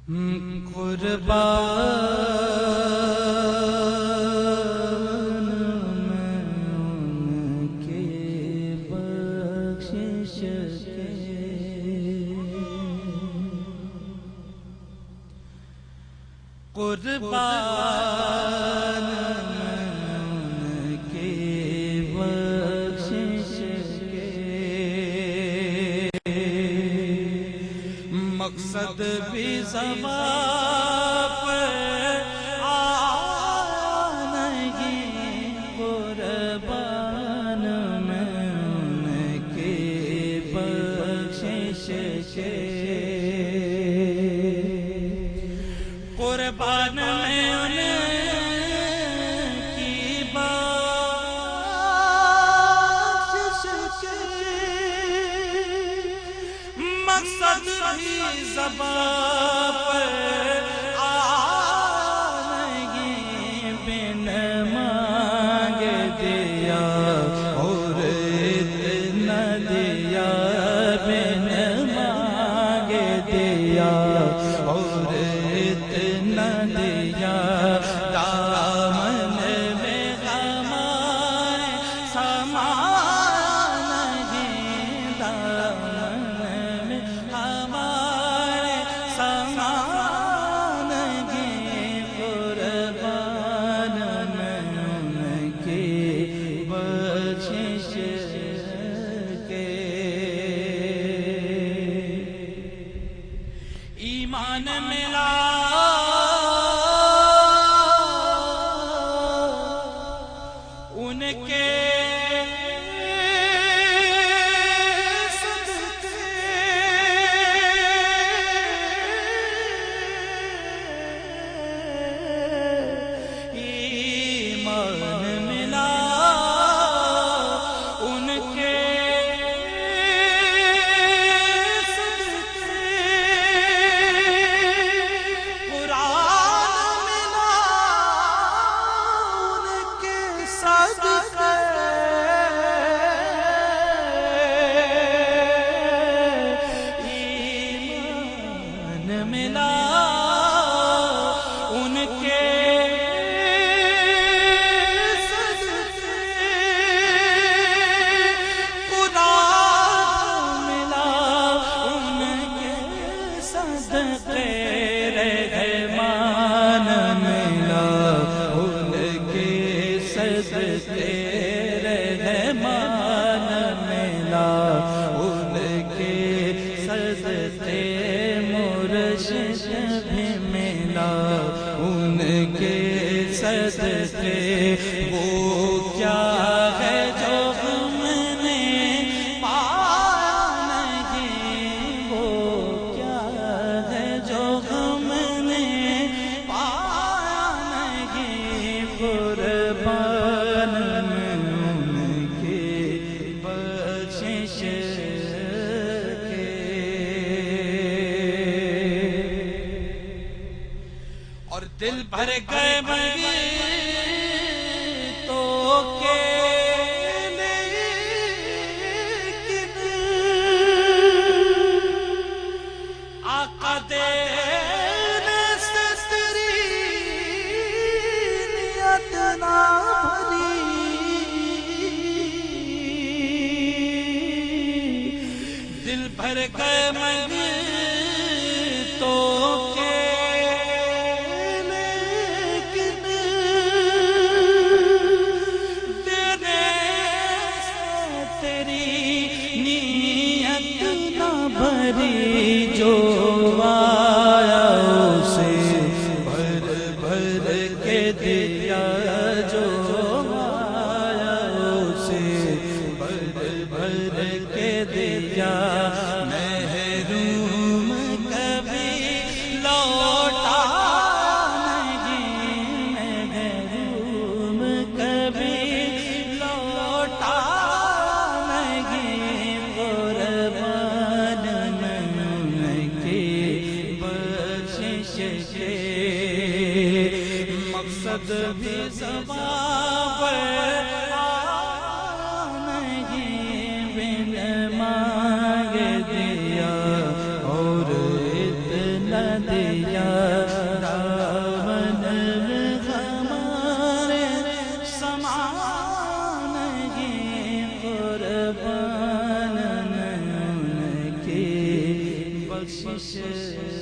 قربان من کے بخشش کے قربان من کے بخشش کے مقصد بھی زبان قربان میں ان کی بخشش کے مقصد بھی زبان پر آنگی بن مانگ دیا اور اتنا دیا بن مانگ دیا اور اتنا دیا دامن میں ہمارے سامان نہیں دامن میں ہمارے سامان نہیں قربان ان کی بخشش کے ایمان ملا ان کے صدقے ایمان ملا ان کے ملا ان کے صدقے قرآن ملا ان کے صدقے رحمان ملا ان کے صدقے رحمان ملا ان کے صدقے مرشد بھی ملا ان کے صدقے وہ کیا ہے جو ہم نے پایا نہیں وہ کیا ہے جو ہم نے پایا نہیں قربان ان کی بخشش اور دل بھر گئے مگی تو کہ لیکن آقا دینے سے تیری نیت نہ بھری دل بھر گئے مگی تو کہ جو آیا اسے بھر بھر کے دیا جو آیا اسے بھر بھر کے دیا محروم کبھی لوٹا نہیں محروم کبھی لوٹا نہیں قربان مقصد بھی زبان پر نہیں بن مانگ دیا اور اتنا دیا بخشش